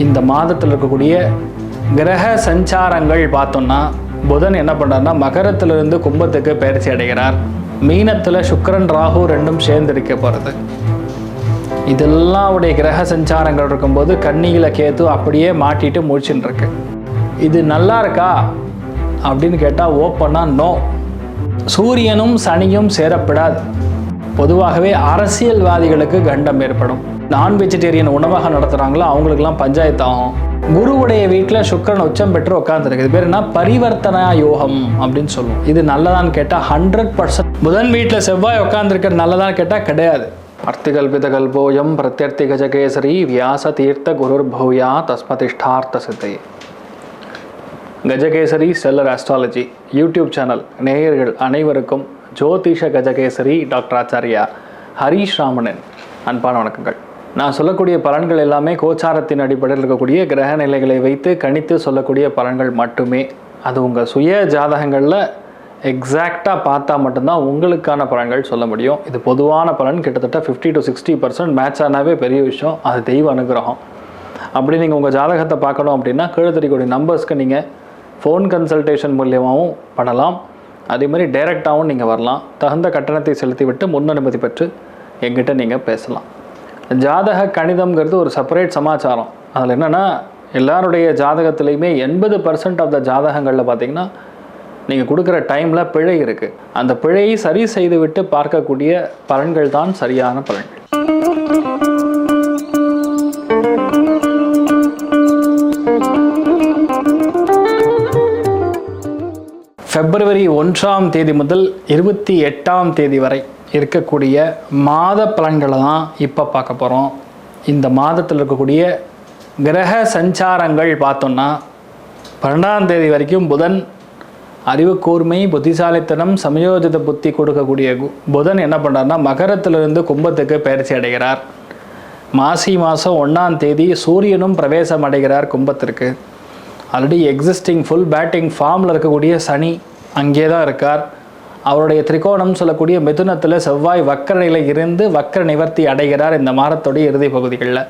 இந்த மாதத்தில் இருக்கக்கூடிய கிரக சஞ்சாரங்கள் பார்த்தோம்னா புதன் என்ன பண்ணுறாருன்னா மகரத்திலிருந்து கும்பத்துக்கு பயிற்சி அடைகிறார். மீனத்தில் சுக்கிரன் ராகு ரெண்டும் சேர்ந்து இருக்க போகிறது. இதெல்லாம் உடைய கிரக சஞ்சாரங்கள் இருக்கும்போது கன்னியில் கேத்து அப்படியே மாட்டிட்டு முடிச்சுட்டு இருக்கு. இது நல்லா இருக்கா அப்படின்னு கேட்டால் ஓப்பனாக நோ. சூரியனும் சனியும் சேரப்படாது. பொதுவாகவே அரசியல்வாதிகளுக்கு கண்டம் ஏற்படும். நான் வெஜிடேரியன் உணவகம் நடத்துகிறாங்களோ அவங்களுக்கெல்லாம் பஞ்சாயத்து ஆகும். குருவுடைய வீட்டில் சுக்கிரன் உச்சம் பெற்று உட்காந்துருக்கு. இது பேர் என்ன? பரிவர்த்தனா யோகம் அப்படின்னு சொல்லுவோம். இது நல்லதான்னு கேட்டால் 100%. புதன் வீட்டில் செவ்வாய் உட்காந்துருக்கிறது நல்லதான்னு கேட்டால் கிடையாது. அர்த்திகல்பித கல்போயம் பிரத்யர்த்தி கஜகேசரி வியாச தீர்த்த குருர் பௌயா தஸ்மதிஷ்டார்த்த சித்தை. கஜகேசரி செல்லர் ஆஸ்ட்ராலஜி யூடியூப் சேனல் நேயர்கள் அனைவருக்கும் ஜோதிஷ கஜகேசரி டாக்டர் ஆச்சாரியா ஹரீஷ் ராமனின் அன்பான வணக்கங்கள். நான் சொல்லக்கூடிய பலன்கள் எல்லாமே கோச்சாரத்தின் அடிப்படையில் இருக்கக்கூடிய கிரக நிலைகளை வைத்து கணித்து சொல்லக்கூடிய பலன்கள் மட்டுமே. அது உங்கள் சுய ஜாதகங்களில் எக்ஸாக்டாக பார்த்தா மட்டும்தான் உங்களுக்கான பலன்கள் சொல்ல முடியும். இது பொதுவான பலன். கிட்டத்தட்ட 50 to 60% மேட்ச் ஆனாவே பெரிய விஷயம். அது தெய்வ அனுகிரகம். அப்படி நீங்கள் உங்கள் ஜாதகத்தை பார்க்கணும் அப்படின்னா கீழே தெரியக்கூடிய நம்பர்ஸ்க்கு நீங்கள் ஃபோன் கன்சல்டேஷன் மூலியமாகவும் பண்ணலாம். அதேமாதிரி டைரெக்டாகவும் நீங்கள் வரலாம். தகுந்த கட்டணத்தை செலுத்திவிட்டு முன் அனுமதி பெற்று எங்கிட்ட நீங்கள் பேசலாம். ஜாதக கணிதம்ங்கிறது ஒரு செப்பரேட் சமாச்சாரம். அதில் என்னென்னா எல்லாருடைய ஜாதகத்துலேயுமே 80% ஆஃப் த ஜாதகங்களில் பார்த்திங்கன்னா நீங்கள் கொடுக்குற டைமில் பிழை இருக்குது. அந்த பிழையை சரி செய்துவிட்டு பார்க்கக்கூடிய பலன்கள் தான் சரியான பலன்கள். February 1 முதல் 28 வரை இருக்கக்கூடிய மாத பலன்களை தான் இப்போ பார்க்க போகிறோம். இந்த மாதத்தில் இருக்கக்கூடிய கிரக சஞ்சாரங்கள் பார்த்தோம்னா 12 வரைக்கும் புதன் அறிவு கூர்மை புத்திசாலித்தனம் சமயோஜித புத்தி கொடுக்கக்கூடிய புதன் என்ன பண்ணுறாருன்னா மகரத்திலிருந்து கும்பத்துக்கு பயிற்சி அடைகிறார். மாசி மாதம் 1 சூரியனும் பிரவேசம் அடைகிறார் கும்பத்திற்கு. ஆல்ரெடி எக்ஸிஸ்டிங் ஃபுல் பேட்டிங் ஃபார்மில் இருக்கக்கூடிய சனி அங்கே தான் இருக்கார். அவருடைய திரிகோணம் சொல்லக்கூடிய மிதுனத்தில் செவ்வாய் வக்கர நிலை இருந்து வக்கர நிவர்த்தி அடைகிறார் இந்த மாதத்துடைய இறுதி பகுதிகளில்.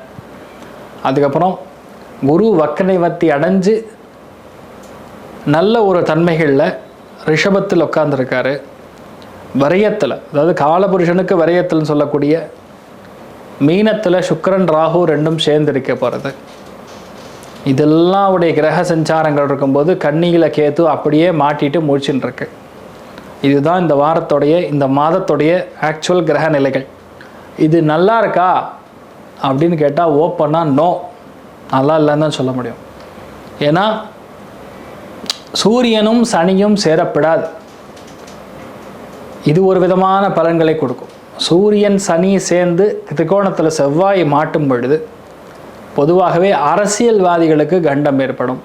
அதுக்கப்புறம் குரு வக்கர நிவர்த்தி அடைஞ்சு நல்ல ஒரு தன்மைகளில் ரிஷபத்தில் உட்கார்ந்துருக்காரு. வரையத்தில், அதாவது காலபுருஷனுக்கு வரையத்தில்னு சொல்லக்கூடிய மீனத்தில் சுக்கிரன் ராகு ரெண்டும் சேர்ந்து இருக்க போகிறது. இதெல்லாம் உடைய கிரக சஞ்சாரங்கள் இருக்கும்போது கன்னியில் கேத்து அப்படியே மாட்டிட்டு முடிச்சுட்டு இருக்கு. இதுதான் இந்த வாரத்தோடைய இந்த மாதத்துடைய ஆக்சுவல் கிரக நிலைகள். இது நல்லா இருக்கா அப்படின்னு கேட்டால் ஓப்பனாக நோ, நல்லா இல்லைன்னு தான் சொல்ல முடியும். ஏன்னா சூரியனும் சனியும் சேரப்படாது. இது ஒரு விதமான பலன்களை கொடுக்கும். சூரியன் சனி சேர்ந்து திரிகோணத்தில் செவ்வாய் மாட்டும் பொழுது பொதுவாகவே அரசியல்வாதிகளுக்கு கண்டம் ஏற்படும்.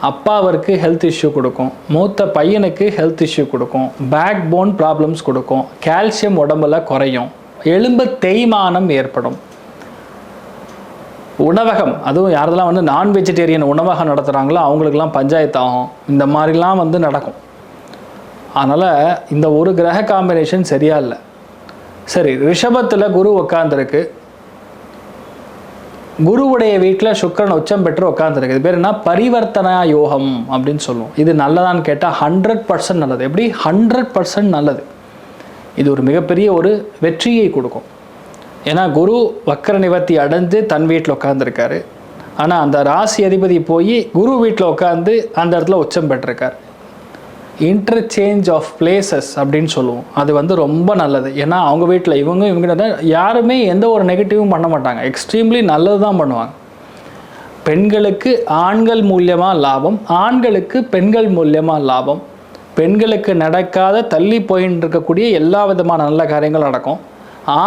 அப்பாவிற்கு ஹெல்த் இஷ்யூ கொடுக்கும், மூத்த பையனுக்கு ஹெல்த் இஷ்யூ கொடுக்கும், பேக் போன் ப்ராப்ளம்ஸ் கொடுக்கும், கால்சியம் உடம்புல குறையும், எலும்பு தேய்மானம் ஏற்படும். உணவகம், அதுவும் யாரெல்லாம் நான் வெஜிடேரியன் உணவகம் நடத்துகிறாங்களோ அவங்களுக்கெல்லாம் பஞ்சாயத்து ஆகும். இந்த மாதிரிலாம் நடக்கும். அதனால் இந்த ஒரு கிரக காம்பினேஷன் சரியா இல்லை. சரி, ரிஷபத்தில் குரு உட்காந்துருக்கு. குருவுடைய வீட்டில் சுக்கிரன் உச்சம் பெற்று உட்காந்துருக்கு. இது பேர் என்ன? பரிவர்த்தனா யோகம் அப்படின்னு சொல்லுவோம். இது நல்லதான்னு கேட்டால் 100% நல்லது. எப்படி 100% நல்லது? இது ஒரு மிகப்பெரிய ஒரு வெற்றியை கொடுக்கும். ஏன்னா குரு வக்கர நிவர்த்தி அடைஞ்சு தன் வீட்டில் உட்காந்துருக்காரு. ஆனால் அந்த ராசி அதிபதி போய் குரு வீட்டில் உட்காந்து அந்த இடத்துல உச்சம் பெற்றிருக்கார். இன்டர்சேஞ்ச் ஆஃப் பிளேசஸ் அப்படின்னு சொல்லுவோம். அது ரொம்ப நல்லது. ஏன்னா அவங்க வீட்டில் இவங்க யாருமே எந்த ஒரு நெகட்டிவும் பண்ண மாட்டாங்க. எக்ஸ்ட்ரீம்லி நல்லது தான் பண்ணுவாங்க. பெண்களுக்கு ஆண்கள் மூலியமாக லாபம், ஆண்களுக்கு பெண்கள் மூலியமாக லாபம். பெண்களுக்கு நடக்காத தள்ளி போயின்னு இருக்கக்கூடிய எல்லா விதமான நல்ல காரியங்கள் நடக்கும்.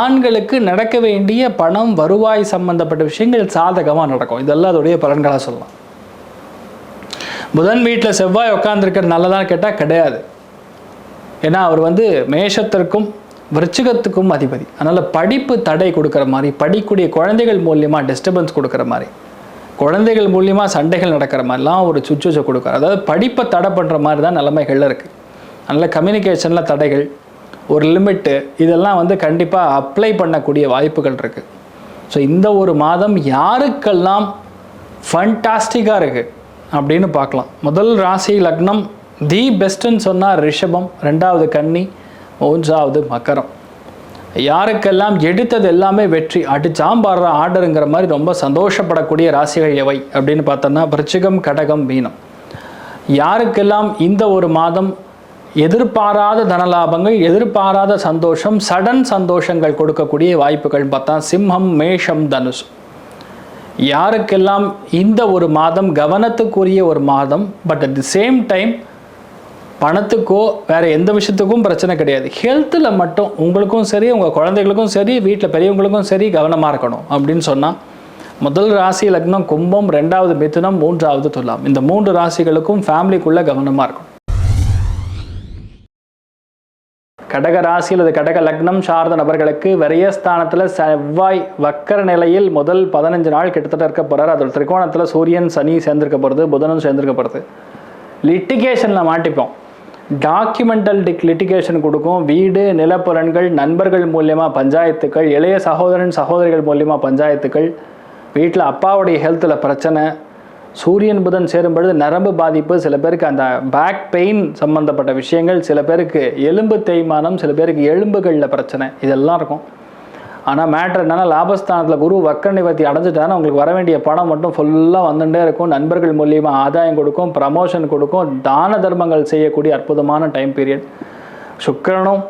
ஆண்களுக்கு நடக்க வேண்டிய பணம் வருவாய் சம்பந்தப்பட்ட விஷயங்கள் சாதகமாக நடக்கும். இதெல்லாம் அதோடைய பலன்களாக சொல்லலாம். புதன் வீட்டில் செவ்வாய் உட்காந்துருக்கிறது நல்லதான்னு கேட்டால் கிடையாது. ஏன்னா அவர் மேஷத்திற்கும் விருச்சிகத்துக்கும் அதிபதி. அதனால் படிப்பு தடை கொடுக்குற மாதிரி, படிக்கக்கூடிய குழந்தைகள் மூலியமாக டிஸ்டர்பன்ஸ் கொடுக்குற மாதிரி, குழந்தைகள் மூலியமாக சண்டைகள் நடக்கிற மாதிரிலாம் ஒரு சுச்சுவேஷன் கொடுக்குறாரு. அதாவது படிப்பை தடை பண்ணுற மாதிரி தான் நிலைமைகள் இருக்குது. அதனால் கம்யூனிகேஷனில் தடைகள், ஒரு லிமிட்டு, இதெல்லாம் கண்டிப்பாக அப்ளை பண்ணக்கூடிய வாய்ப்புகள் இருக்குது. ஸோ இந்த ஒரு மாதம் யாருக்கெல்லாம் ஃபண்டாஸ்டிக்காக இருக்குது அப்படின்னு பார்க்கலாம். முதல் ராசி லக்னம் தி பெஸ்ட்டுன்னு சொன்னால் ரிஷபம், 2வது கன்னி, 3வது மகரம். யாருக்கெல்லாம் எடுத்தது எல்லாமே வெற்றி, அடிச்சாம்பாடுற ஆர்டருங்கிற மாதிரி ரொம்ப சந்தோஷப்படக்கூடிய ராசிகள் எவை அப்படின்னு பார்த்தோன்னா விருச்சிகம், கடகம், மீனம். யாருக்கெல்லாம் இந்த ஒரு மாதம் எதிர்பாராத தனலாபங்கள், எதிர்பாராத சந்தோஷம், சடன் சந்தோஷங்கள் கொடுக்கக்கூடிய வாய்ப்புகள் பார்த்தா சிம்மம், மேஷம், தனுஷ். யாருக்கெல்லாம் இந்த ஒரு மாதம் கவனத்துக்குரிய ஒரு மாதம், but at the same time பணத்துக்கோ வேறு எந்த விஷயத்துக்கும் பிரச்சனை கிடையாது, ஹெல்த்தில் மட்டும் உங்களுக்கும் சரி உங்கள் குழந்தைகளுக்கும் சரி வீட்டில் பெரியவங்களுக்கும் சரி கவனமாக இருக்கணும் அப்படின்னு சொன்னால் முதல் ராசி லக்னம் கும்பம், 2வது மிதுனம், 3வது துலாம். இந்த 3 ராசிகளுக்கும் ஃபேமிலிக்குள்ளே கவனமாக இருக்கும். கடக ராசி அல்லது கடக லக்னம் சார்ந்த நபர்களுக்கு விரயஸ்தானத்தில் செவ்வாய் வக்கர நிலையில் முதல் 15 நாள் கிட்டத்தட்ட இருக்க போகிறார். அதோட திரிகோணத்தில் சூரியன், சனி சேர்ந்திருக்க போகிறது, புதனும் சேர்ந்திருக்க போகிறது. லிட்டிகேஷனில் மாட்டிப்போம். டாக்குமெண்டல் லிட்டிகேஷன் கொடுக்கும். வீடு, நிலப்புலன்கள், நண்பர்கள் மூலியமாக பஞ்சாயத்துக்கள், இளைய சகோதரன் சகோதரிகள் மூலியமாக பஞ்சாயத்துக்கள், வீட்டில் அப்பாவுடைய ஹெல்த்தில் பிரச்சனை, சூரியன் புதன் சேரும் பொழுது நரம்பு பாதிப்பு, சில பேருக்கு அந்த பேக் பெயின் சம்மந்தப்பட்ட விஷயங்கள், சில பேருக்கு எலும்பு தேய்மானம், சில பேருக்கு எலும்புகளில் பிரச்சனை, இதெல்லாம் இருக்கும். ஆனால் மேட்ரு என்னென்னா லாபஸ்தானத்தில் குரு வக்கர நிவர்த்தி அடைஞ்சிட்டாங்கன்னா உங்களுக்கு வர வேண்டிய பணம் மட்டும் ஃபுல்லாக வந்துட்டே இருக்கும். நண்பர்கள் மூலியமாக ஆதாயம் கொடுக்கும், ப்ரமோஷன் கொடுக்கும், தான தர்மங்கள் செய்யக்கூடிய அற்புதமான டைம் பீரியட். சுக்கிரனும்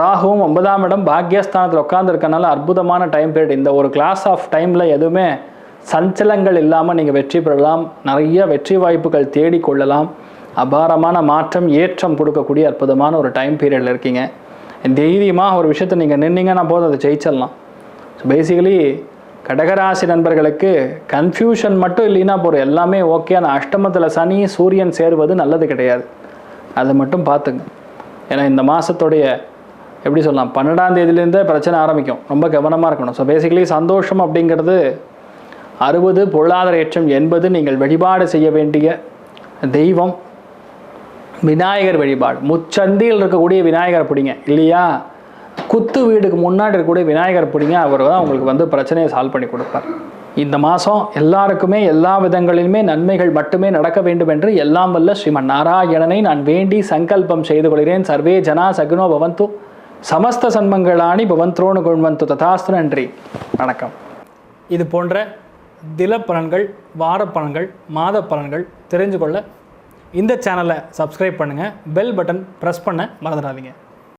ராகுவும் 9ஆம் இடம் பாக்யஸ்தானத்தில் உட்காந்துருக்கனால அற்புதமான டைம் பீரியட். இந்த ஒரு கிளாஸ் ஆஃப் டைமில் எதுவுமே சஞ்சலங்கள் இல்லாமல் நீங்கள் வெற்றி பெறலாம். நிறைய வெற்றி வாய்ப்புகள் தேடிக்கொள்ளலாம். அபாரமான மாற்றம், ஏற்றம் கொடுக்கக்கூடிய அற்புதமான ஒரு டைம் பீரியடில் இருக்கீங்க. தைரியமாக ஒரு விஷயத்தை நீங்கள் நின்னீங்கன்னா போதும், அதை ஜெயிச்சிடலாம். ஸோ பேசிக்கலி கடகராசி நண்பர்களுக்கு கன்ஃபியூஷன் மட்டும் இல்லைன்னா போகிற எல்லாமே ஓகே. ஆனால் அஷ்டமத்தில் சனி சூரியன் சேருவது நல்லது கிடையாது, அதை மட்டும் பார்த்துங்க. ஏன்னா இந்த மாதத்துடைய எப்படி சொல்லலாம் 12ஆம் தேதியிலேருந்தே பிரச்சனை ஆரம்பிக்கும், ரொம்ப கவனமாக இருக்கணும். ஸோ பேசிக்கலி சந்தோஷம் அப்படிங்கிறது 60, பொருளாதார ஏற்றம் 80. நீங்கள் வழிபாடு செய்ய வேண்டிய தெய்வம் விநாயகர் வழிபாடு. முச்சந்தியில் இருக்கக்கூடிய விநாயகர் பிடிங்க, இல்லையா குத்து வீடுக்கு முன்னாடி இருக்கக்கூடிய விநாயகர் பிடிங்க, அவர் தான் உங்களுக்கு பிரச்சனையை சால்வ் பண்ணி கொடுப்பார். இந்த மாதம் எல்லாருக்குமே எல்லா விதங்களிலுமே நன்மைகள் மட்டுமே நடக்க வேண்டும் என்று எல்லாம் வல்ல ஸ்ரீமன் நாராயணனை நான் வேண்டி சங்கல்பம் செய்து கொள்கிறேன். சர்வே ஜனா சகுனோ பவந்து, சமஸ்த சன்மங்களானி பவந்த்ரோனு குண்வந்து ததாஸ்து. நன்றி, வணக்கம். இது போன்ற தில பலன்கள், வார பலன்கள், மாத பலன்கள் தெரிஞ்சு கொள்ள இந்த சேனலை சப்ஸ்கிரைப் பண்ணுங்கள். பெல் பட்டன் ப்ரெஸ் பண்ண மறந்துடாதீங்க.